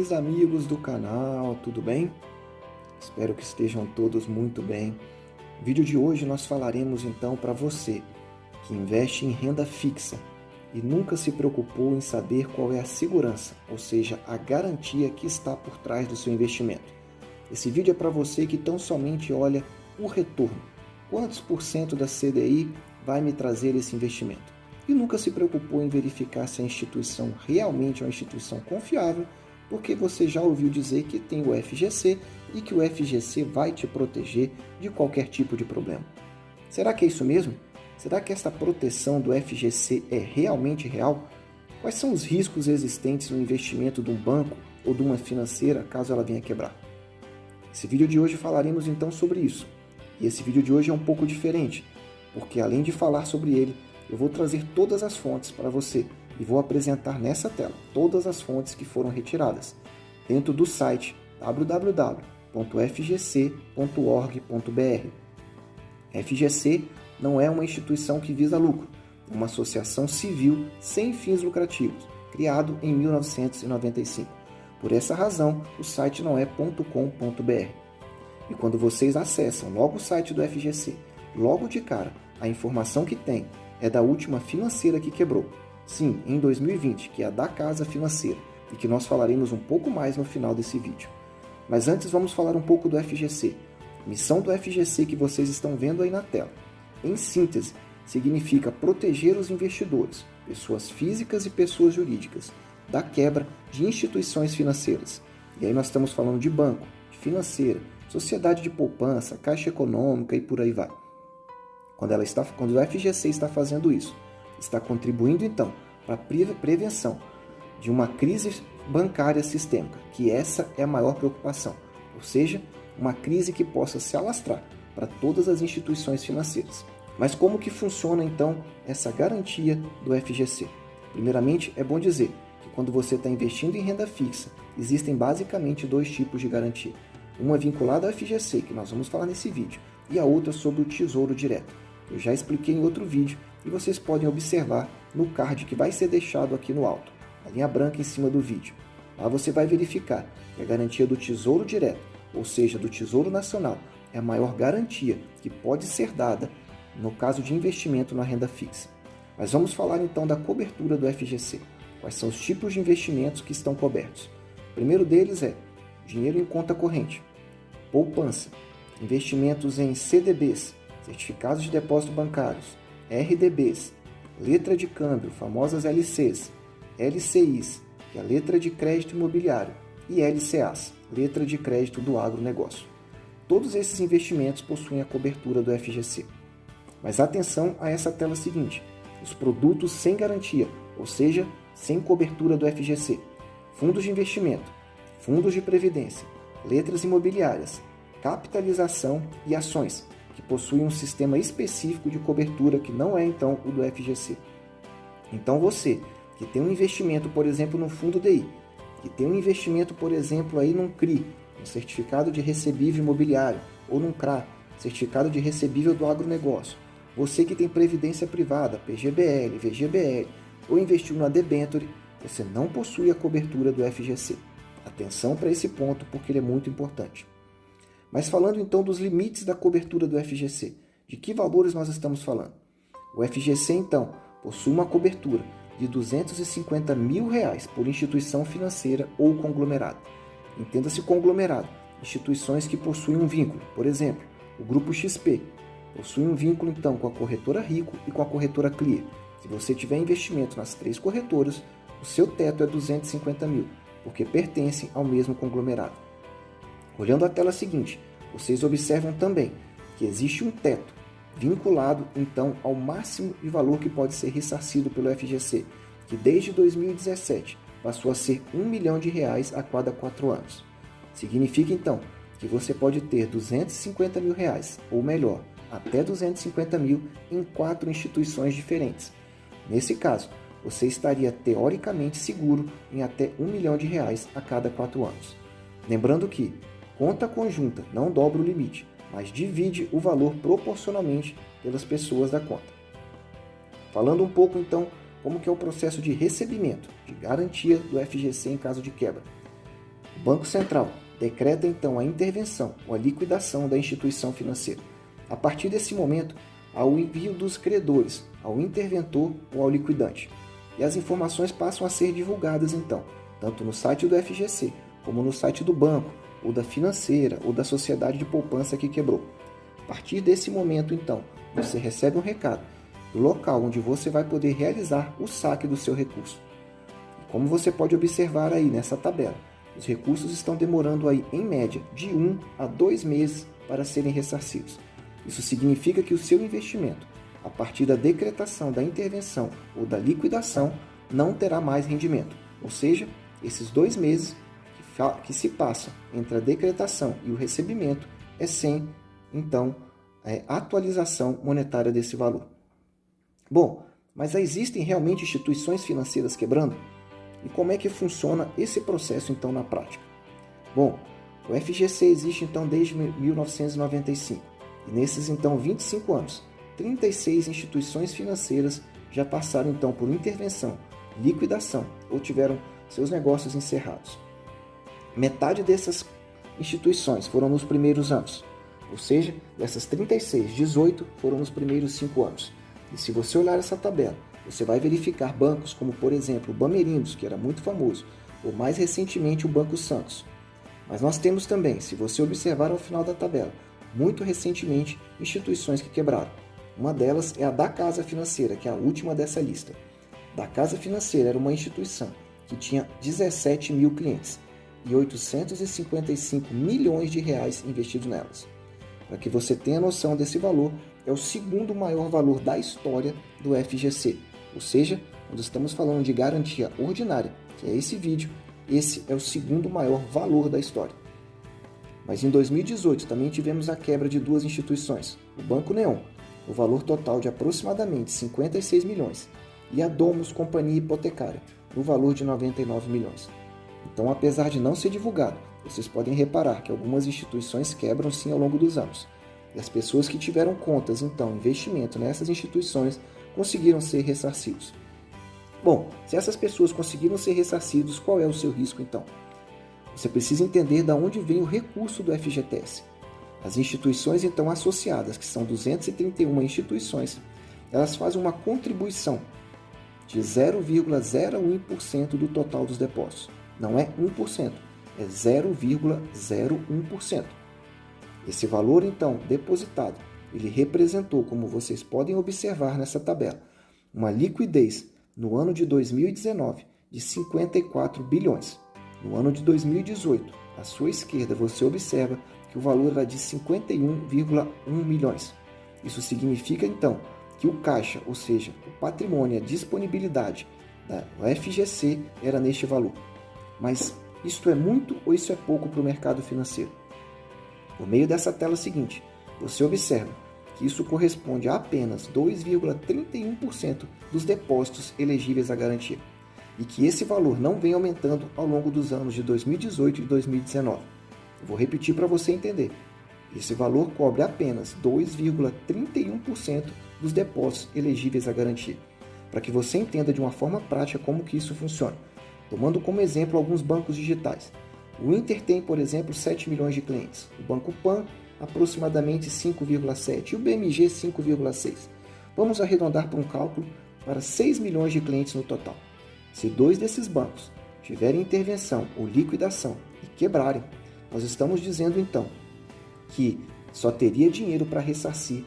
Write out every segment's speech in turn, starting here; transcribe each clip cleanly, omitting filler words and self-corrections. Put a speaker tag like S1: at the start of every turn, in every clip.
S1: queridos amigos do canal, tudo bem? Espero que estejam todos muito bem. No vídeo de hoje nós falaremos então para você que investe em renda fixa e nunca se preocupou em saber qual é a segurança, ou seja, a garantia que está por trás do seu investimento. Esse vídeo é para você que tão somente olha o retorno. Quantos por cento da CDI vai me trazer esse investimento? E nunca se preocupou em verificar se a instituição realmente é uma instituição confiável, porque você já ouviu dizer que tem o FGC e que o FGC vai te proteger de qualquer tipo de problema. Será que é isso mesmo? Será que essa proteção do FGC é realmente real? Quais são os riscos existentes no investimento de um banco ou de uma financeira caso ela venha quebrar? Nesse vídeo de hoje falaremos então sobre isso. E esse vídeo de hoje é um pouco diferente, porque além de falar sobre ele, eu vou trazer todas as fontes para você e vou apresentar nessa tela todas as fontes que foram retiradas dentro do site www.fgc.org.br. FGC não é uma instituição que visa lucro, é uma associação civil sem fins lucrativos, criado em 1995. Por essa razão, o site não é .com.br. E quando vocês acessam logo o site do FGC, logo de cara, a informação que tem é da última financeira que quebrou. Sim, em 2020, que é a da Casa Financeira, e que nós falaremos um pouco mais no final desse vídeo. Mas antes vamos falar um pouco do FGC. A missão do FGC que vocês estão vendo aí na tela, em síntese, significa proteger os investidores, pessoas físicas e pessoas jurídicas, da quebra de instituições financeiras. E aí nós estamos falando de banco, de financeira, sociedade de poupança, caixa econômica e por aí vai. Quando o FGC está fazendo isso, está contribuindo então para a prevenção de uma crise bancária sistêmica, que essa é a maior preocupação, ou seja, uma crise que possa se alastrar para todas as instituições financeiras. Mas como que funciona então essa garantia do FGC? Primeiramente, é bom dizer que quando você está investindo em renda fixa, existem basicamente dois tipos de garantia. Uma vinculada ao FGC, que nós vamos falar nesse vídeo, e a outra sobre o Tesouro Direto. Eu já expliquei em outro vídeo e vocês podem observar no card que vai ser deixado aqui no alto, a linha branca em cima do vídeo. Lá você vai verificar que a garantia do Tesouro Direto, ou seja, do Tesouro Nacional, é a maior garantia que pode ser dada no caso de investimento na renda fixa. Mas vamos falar então da cobertura do FGC. Quais são os tipos de investimentos que estão cobertos? O primeiro deles é dinheiro em conta corrente, poupança, investimentos em CDBs, certificados de depósito bancários, RDBs, letra de câmbio, famosas LCs, LCIs, que é a letra de crédito imobiliário, e LCAs, letra de crédito do agronegócio. Todos esses investimentos possuem a cobertura do FGC. Mas atenção a essa tela seguinte, os produtos sem garantia, ou seja, sem cobertura do FGC, fundos de investimento, fundos de previdência, letras imobiliárias, capitalização e ações, que possuem um sistema específico de cobertura que não é então o do FGC. Então você, que tem um investimento, por exemplo, no fundo DI, que tem um investimento, por exemplo, aí num CRI, um certificado de recebível imobiliário, ou num CRA, certificado de recebível do agronegócio, você que tem previdência privada, PGBL, VGBL, ou investiu na debênture, você não possui a cobertura do FGC. Atenção para esse ponto, porque ele é muito importante. Mas falando então dos limites da cobertura do FGC, de que valores nós estamos falando? O FGC então possui uma cobertura de R$ 250 mil por instituição financeira ou conglomerado. Entenda-se conglomerado, instituições que possuem um vínculo, por exemplo, o Grupo XP, possui um vínculo então com a corretora Rico e com a corretora Clear. Se você tiver investimento nas três corretoras, o seu teto é 250 mil, porque pertencem ao mesmo conglomerado. Olhando a tela seguinte, vocês observam também que existe um teto vinculado então ao máximo de valor que pode ser ressarcido pelo FGC, que desde 2017 passou a ser R$ 1 milhão a cada 4 anos. Significa então que você pode ter R$ 250 mil, ou melhor, até 250 mil em 4 instituições diferentes. Nesse caso, você estaria teoricamente seguro em até R$ 1 milhão a cada 4 anos. Lembrando que conta conjunta não dobra o limite, mas divide o valor proporcionalmente pelas pessoas da conta. Falando um pouco então como que é o processo de recebimento, de garantia do FGC em caso de quebra. O Banco Central decreta então a intervenção ou a liquidação da instituição financeira. A partir desse momento, há o envio dos credores ao interventor ou ao liquidante. E as informações passam a ser divulgadas então, tanto no site do FGC, como no site do banco, ou da financeira, ou da sociedade de poupança que quebrou. A partir desse momento então, você recebe um recado do local onde você vai poder realizar o saque do seu recurso. E como você pode observar aí nessa tabela, os recursos estão demorando aí, em média, de 1 a 2 meses para serem ressarcidos. Isso significa que o seu investimento, a partir da decretação da intervenção ou da liquidação, não terá mais rendimento. Ou seja, esses 2 meses que se passam entre a decretação e o recebimento é sem, então, atualização monetária desse valor. Bom, mas existem realmente instituições financeiras quebrando? E como é que funciona esse processo, então, na prática? Bom, o FGC existe, então, desde 1995. E nesses, então, 25 anos, 36 instituições financeiras já passaram, então, por intervenção, liquidação ou tiveram seus negócios encerrados. Metade dessas instituições foram nos primeiros anos. Ou seja, dessas 36, 18 foram nos primeiros 5 anos. E se você olhar essa tabela, você vai verificar bancos como, por exemplo, o Bamerindos, que era muito famoso, ou mais recentemente o Banco Santos. Mas nós temos também, se você observar ao final da tabela, muito recentemente, instituições que quebraram. Uma delas é a da Casa Financeira, que é a última dessa lista. Da Casa Financeira era uma instituição que tinha 17 mil clientes e 855 milhões de reais investidos nelas. Para que você tenha noção desse valor, é o segundo maior valor da história do FGC. Ou seja, quando estamos falando de garantia ordinária, que é esse vídeo, esse é o segundo maior valor da história. Mas em 2018 também tivemos a quebra de 2 instituições, o Banco Neon, o valor total de aproximadamente 56 milhões, e a Domus Companhia Hipotecária, no valor de 99 milhões. Então, apesar de não ser divulgado, vocês podem reparar que algumas instituições quebram sim ao longo dos anos. E as pessoas que tiveram contas, então, investimento nessas instituições, conseguiram ser ressarcidos. Bom, se essas pessoas conseguiram ser ressarcidos, qual é o seu risco então? Você precisa entender de onde vem o recurso do FGTS. As instituições então associadas, que são 231 instituições, elas fazem uma contribuição de 0,01% do total dos depósitos. Não é 1%, é 0,01%. Esse valor então depositado, ele representou, como vocês podem observar nessa tabela, uma liquidez no ano de 2019 de 54 bilhões. No ano de 2018, à sua esquerda, você observa que o valor era de 51,1 milhões. Isso significa, então, que o caixa, ou seja, o patrimônio, a disponibilidade da FGC era neste valor. Mas isto é muito ou isso é pouco para o mercado financeiro? Por meio dessa tela seguinte, você observa que isso corresponde a apenas 2,31% dos depósitos elegíveis à garantia e que esse valor não vem aumentando ao longo dos anos de 2018 e 2019. Eu vou repetir para você entender. Esse valor cobre apenas 2,31% dos depósitos elegíveis à garantia, para que você entenda de uma forma prática como que isso funciona. Tomando como exemplo alguns bancos digitais. O Inter tem, por exemplo, 7 milhões de clientes. O Banco Pan, aproximadamente 5,7 e o BMG 5,6. Vamos arredondar para um cálculo para 6 milhões de clientes no total. Se 2 desses bancos tiverem intervenção ou liquidação e quebrarem, nós estamos dizendo então que só teria dinheiro para ressarcir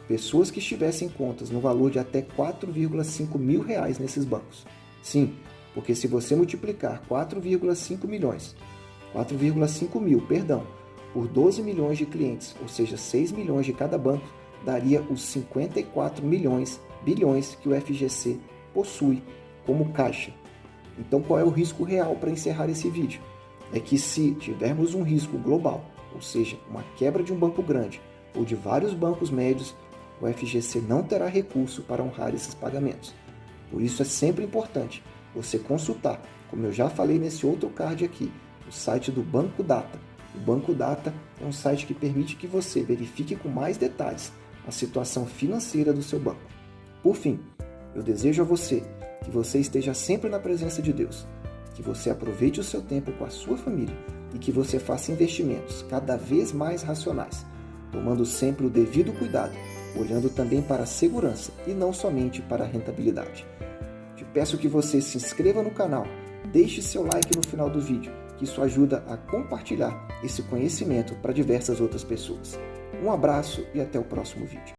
S1: pessoas que estivessem contas no valor de até 4,5 mil reais nesses bancos. Sim, porque se você multiplicar 4,5 mil, por 12 milhões de clientes, ou seja, 6 milhões de cada banco, daria os 54 bilhões que o FGC possui como caixa. Então, qual é o risco real para encerrar esse vídeo? É que se tivermos um risco global, ou seja, uma quebra de um banco grande ou de vários bancos médios, o FGC não terá recurso para honrar esses pagamentos. Por isso é sempre importante você consultar, como eu já falei nesse outro card aqui, o site do Banco Data. O Banco Data é um site que permite que você verifique com mais detalhes a situação financeira do seu banco. Por fim, eu desejo a você que você esteja sempre na presença de Deus, que você aproveite o seu tempo com a sua família e que você faça investimentos cada vez mais racionais, tomando sempre o devido cuidado, olhando também para a segurança e não somente para a rentabilidade. Te peço que você se inscreva no canal, deixe seu like no final do vídeo, que isso ajuda a compartilhar esse conhecimento para diversas outras pessoas. Um abraço e até o próximo vídeo.